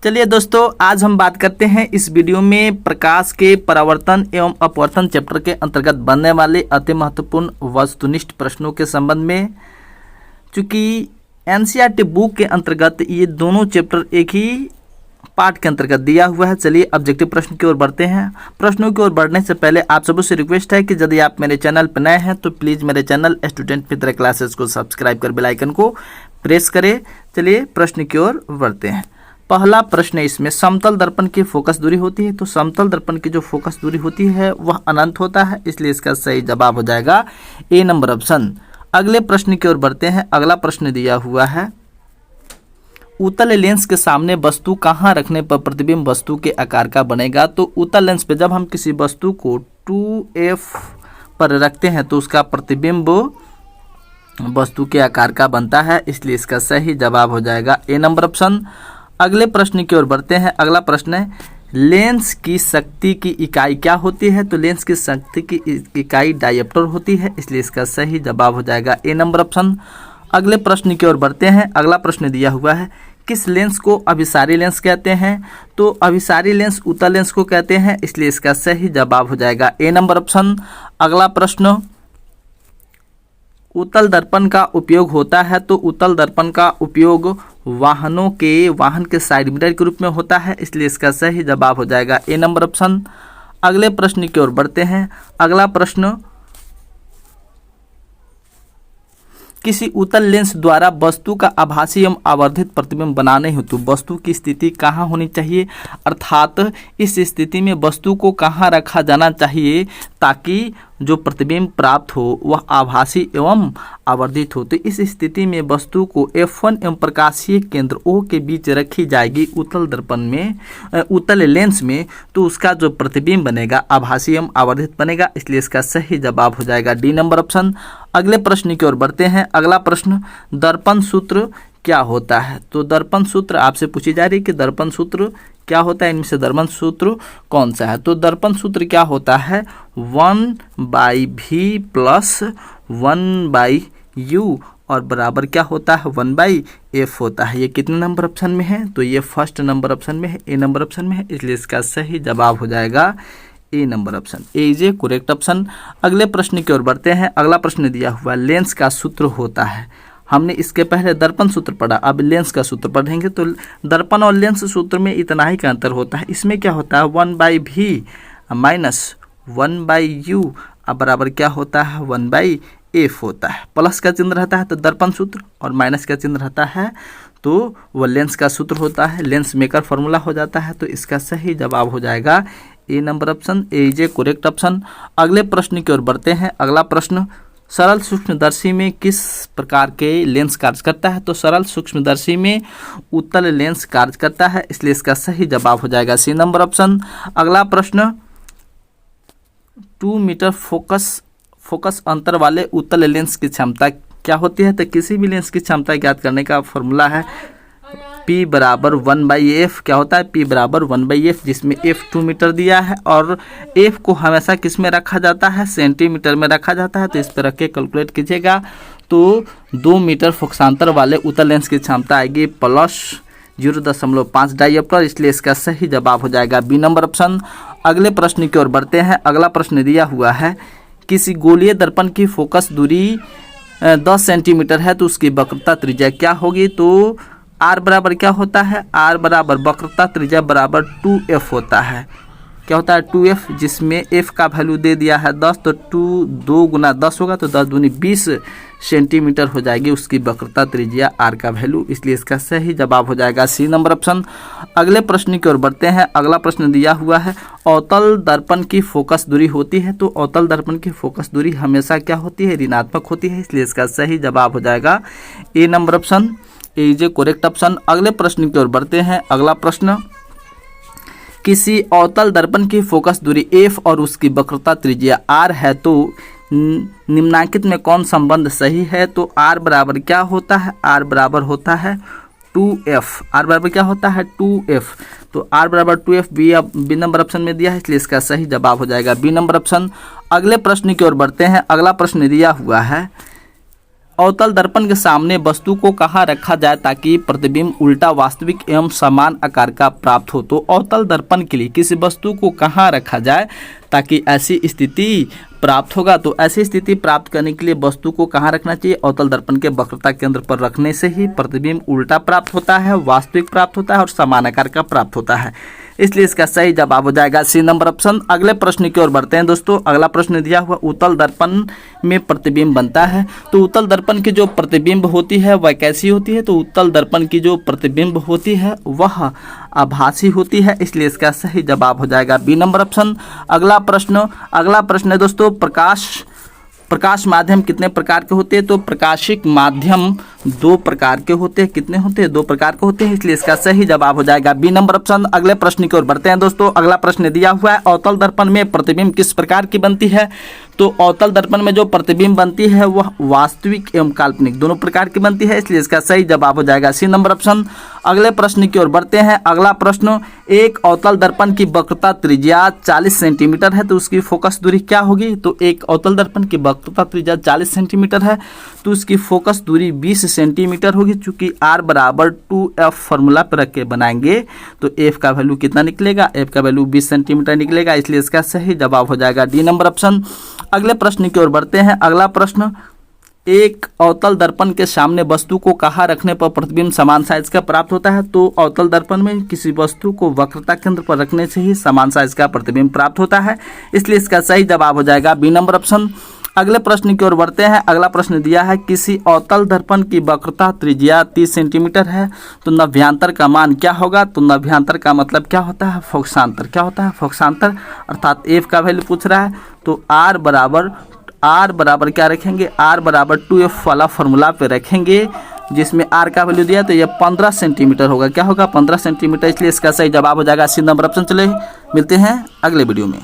चलिए दोस्तों, आज हम बात करते हैं इस वीडियो में प्रकाश के परावर्तन एवं अपवर्तन चैप्टर के अंतर्गत बनने वाले अति महत्वपूर्ण वस्तुनिष्ठ प्रश्नों के संबंध में। चूँकि एनसीईआरटी बुक के अंतर्गत ये दोनों चैप्टर एक ही पार्ट के अंतर्गत दिया हुआ है। चलिए ऑब्जेक्टिव प्रश्न की ओर बढ़ते हैं। प्रश्नों की ओर बढ़ने से पहले आप सभी से रिक्वेस्ट है कि यदि आप मेरे चैनल पर नए हैं तो प्लीज़ मेरे चैनल स्टूडेंट मित्र क्लासेस को सब्सक्राइब कर बेल आइकन को प्रेस करें। चलिए प्रश्न की ओर बढ़ते हैं। पहला प्रश्न है, इसमें समतल दर्पण की फोकस दूरी होती है। तो समतल दर्पण की जो फोकस दूरी होती है वह अनंत होता है, इसलिए इसका सही जवाब हो जाएगा ए नंबर ऑप्शन। अगले प्रश्न की ओर बढ़ते हैं। अगला प्रश्न दिया हुआ है, उत्तल लेंस के सामने वस्तु कहाँ रखने पर प्रतिबिंब वस्तु के आकार का बनेगा। तो उत्तल लेंस पे जब हम किसी वस्तु को 2f पर रखते हैं तो उसका प्रतिबिंब वस्तु के आकार का बनता है, इसलिए इसका सही जवाब हो जाएगा ए नंबर ऑप्शन। अगले प्रश्न की ओर बढ़ते हैं। अगला प्रश्न है, लेंस की शक्ति की इकाई क्या होती है। तो लेंस की शक्ति की इकाई डायप्टर होती है, इसलिए इसका सही जवाब हो जाएगा ए नंबर ऑप्शन। अगले प्रश्न की ओर बढ़ते हैं। अगला प्रश्न दिया हुआ है, किस लेंस को अभिसारी लेंस कहते हैं। तो अभिसारी लेंस उत्तल लेंस को कहते हैं, इसलिए इसका सही जवाब हो जाएगा ए नंबर ऑप्शन। अगला प्रश्न, उत्तल दर्पण का उपयोग होता है। तो उत्तल दर्पण का उपयोग वाहन के साइड मिरर के रूप में होता है, इसलिए इसका सही जवाब हो जाएगा ए नंबर ऑप्शन। अगले प्रश्न की ओर बढ़ते हैं। अगला प्रश्न, किसी उत्तल लेंस द्वारा वस्तु का आभासी एवं आवर्धित प्रतिबिंब बनाने हेतु वस्तु की स्थिति कहाँ होनी चाहिए, अर्थात इस स्थिति में वस्तु को कहाँ रखा जाना चाहिए ताकि जो प्रतिबिंब प्राप्त हो वह आभासी एवं आवर्धित हो। तो इस स्थिति में वस्तु को F1 एवं प्रकाशीय केंद्र O के बीच रखी जाएगी उत्तल दर्पण में, उत्तल लेंस में। तो उसका जो प्रतिबिंब बनेगा आभासी एवं आवर्धित बनेगा, इसलिए इसका सही जवाब हो जाएगा डी नंबर ऑप्शन। अगले प्रश्न की ओर बढ़ते हैं। अगला प्रश्न, दर्पण सूत्र क्या होता है। तो दर्पण सूत्र आपसे पूछी जा रही है कि दर्पण सूत्र क्या होता है, इनमें से दर्पण सूत्र कौन सा है। तो दर्पण सूत्र क्या होता है, 1/v प्लस 1/u और बराबर क्या होता है 1/f होता है। ये कितने नंबर ऑप्शन में है, तो ये फर्स्ट नंबर ऑप्शन में है, ए नंबर ऑप्शन में है, इसलिए इसका सही जवाब हो जाएगा A number option. A is a correct option. अगले प्रश्न की ओर बढ़ते हैं। अगला प्रश्न दिया हुआ, लेंस का सूत्र होता है। हमने इसके पहले दर्पण सूत्र पढ़ा, अब लेंस का सूत्र पढ़ेंगे। तो दर्पण और लेंस सूत्र में इतना ही का अंतर होता है। इसमें क्या होता है 1/v माइनस 1/u अब बराबर क्या होता है 1/f होता है। प्लस का चिन्ह रहता है तो दर्पण सूत्र, और माइनस का चिन्ह रहता है तो वह लेंस का सूत्र होता है, लेंस मेकर फॉर्मूला हो जाता है। तो इसका सही जवाब हो जाएगा A number option. A is a correct option. अगले प्रश्न की ओर बढ़ते हैं। अगला प्रश्न, सरल सूक्ष्मदर्शी में किस प्रकार के लेंस कार्य करता है। तो सरल सूक्ष्मदर्शी में उत्तल लेंस कार्य करता है, इसलिए इसका सही जवाब हो जाएगा सी नंबर ऑप्शन। अगला प्रश्न, 2 मीटर फोकस अंतर वाले उत्तल लेंस की क्षमता क्या होती है। तो किसी भी लेंस की क्षमता ज्ञात करने का फॉर्मूला है P बराबर 1/f। क्या होता है P बराबर 1/f, जिसमें f 2 मीटर दिया है और f को हमेशा किस में रखा जाता है, सेंटीमीटर में रखा जाता है। तो इस पर रख के कैलकुलेट कीजिएगा। तो 2 मीटर फोकसांतर वाले उत्तल लेंस की क्षमता आएगी प्लस 0.5 डायप्टर, इसलिए इसका सही जवाब हो जाएगा बी नंबर ऑप्शन। अगले प्रश्न की ओर बढ़ते हैं। अगला प्रश्न दिया हुआ है, किसी गोलीय दर्पण की फोकस दूरी 10 सेंटीमीटर है तो उसकी वक्रता त्रिज्या क्या होगी। तो R बराबर क्या होता है, R बराबर वक्रता त्रिज्या बराबर 2f होता है। क्या होता है 2f, जिसमें f का वैल्यू दे दिया है 10, तो 2 गुना 10 होगा तो 10 दूनी 20 सेंटीमीटर हो जाएगी उसकी वक्रता त्रिज्या R का वैल्यू, इसलिए इसका सही जवाब हो जाएगा सी नंबर ऑप्शन। अगले प्रश्न की ओर बढ़ते हैं। अगला प्रश्न दिया हुआ है, अवतल दर्पण की फोकस दूरी होती है। तो अवतल दर्पण की फोकस दूरी हमेशा क्या होती है, ऋणात्मक होती है, इसलिए इसका सही जवाब हो जाएगा A number option. A is a correct option. अगले प्रश्न की ओर बढ़ते हैं। अगला प्रश्न, किसी अवतल दर्पण की फोकस दूरी f और उसकी वक्रता त्रिज्या r है तो निम्नांकित में कौन संबंध सही है। तो r बराबर क्या होता है, r बराबर होता है 2f। r बराबर क्या होता है 2f, तो r बराबर 2f बी नंबर ऑप्शन में दिया है, इसलिए इसका सही जवाब हो जाएगा बी नंबर ऑप्शन। अगले प्रश्न की ओर बढ़ते हैं। अगला प्रश्न दिया हुआ है, अवतल दर्पण के सामने वस्तु को कहाँ रखा जाए ताकि प्रतिबिंब उल्टा वास्तविक एवं समान आकार का प्राप्त हो। तो अवतल दर्पण के लिए किसी वस्तु को कहाँ रखा जाए ताकि ऐसी स्थिति प्राप्त होगा। तो ऐसी स्थिति प्राप्त करने के लिए वस्तु को कहाँ रखना चाहिए, अवतल दर्पण के वक्रता केंद्र पर रखने से ही प्रतिबिंब उल्टा प्राप्त होता है, वास्तविक प्राप्त होता है और समान आकार का प्राप्त होता है। इसलिए इसका सही जवाब हो जाएगा सी नंबर ऑप्शन। अगले प्रश्न की ओर बढ़ते हैं दोस्तों। अगला प्रश्न दिया हुआ उत्तल दर्पण में प्रतिबिंब बनता है। तो उत्तल दर्पण की जो प्रतिबिंब होती है वह कैसी होती है। तो उत्तल दर्पण की जो प्रतिबिंब होती है वह आभासी होती है। इसलिए इसका सही जवाब हो जाएगा बी नंबर ऑप्शन। अगला प्रश्न है दोस्तों, प्रकाश माध्यम कितने प्रकार के होते हैं। तो प्रकाशिक माध्यम दो प्रकार के होते हैं। कितने होते हैं, दो प्रकार के होते हैं। इसलिए इसका सही जवाब हो जाएगा बी नंबर ऑप्शन। अगले प्रश्न की ओर बढ़ते हैं दोस्तों। अगला प्रश्न दिया हुआ है, अवतल दर्पण में प्रतिबिंब किस प्रकार की बनती है। तो अवतल दर्पण में जो प्रतिबिंब बनती है वह वास्तविक एवं काल्पनिक दोनों प्रकार की बनती है। इसलिए इसका सही जवाब हो जाएगा सी नंबर ऑप्शन। अगले प्रश्न की ओर बढ़ते हैं। अगला प्रश्न, एक अवतल दर्पण की वक्रता त्रिज्या 40 सेंटीमीटर है तो उसकी फोकस दूरी क्या होगी। तो एक अवतल दर्पण की वक्रता त्रिज्या 40 सेंटीमीटर है तो उसकी फोकस दूरी 20 सेंटीमीटर होगी। चूंकि r बराबर 2f फॉर्मूला पर रख के बनाएंगे तो f का वैल्यू कितना निकलेगा, f का वैल्यू 20 सेंटीमीटर निकलेगा। इसलिए इसका सही जवाब हो जाएगा डी नंबर ऑप्शन। अगले प्रश्न की ओर बढ़ते हैं। अगला प्रश्न, एक अवतल दर्पण के सामने वस्तु को कहाँ रखने पर प्रतिबिंब समान साइज का प्राप्त होता है। तो अवतल दर्पण में किसी वस्तु को वक्रता केंद्र पर रखने से ही समान साइज का प्रतिबिंब प्राप्त होता है। इसलिए इसका सही जवाब हो जाएगा बी नंबर ऑप्शन। अगले प्रश्न की ओर बढ़ते हैं। अगला प्रश्न दिया है, किसी अवतल दर्पण की वक्रता त्रिज्या 30 सेंटीमीटर है तो नभ्यांतर का मान क्या होगा। तो नभ्यांतर का मतलब क्या होता है, फोकसांतर। क्या होता है, फोकसांतर, अर्थात एफ का वैल्यू पूछ रहा है। तो आर बराबर क्या रखेंगे, आर बराबर 2f वाला फॉर्मूला पे रखेंगे जिसमें आर का वैल्यू दिया तो ये 15 सेंटीमीटर होगा। क्या होगा, 15 सेंटीमीटर। इसलिए इसका सही जवाब हो जाएगा सी नंबर ऑप्शन। चले मिलते हैं अगले वीडियो में।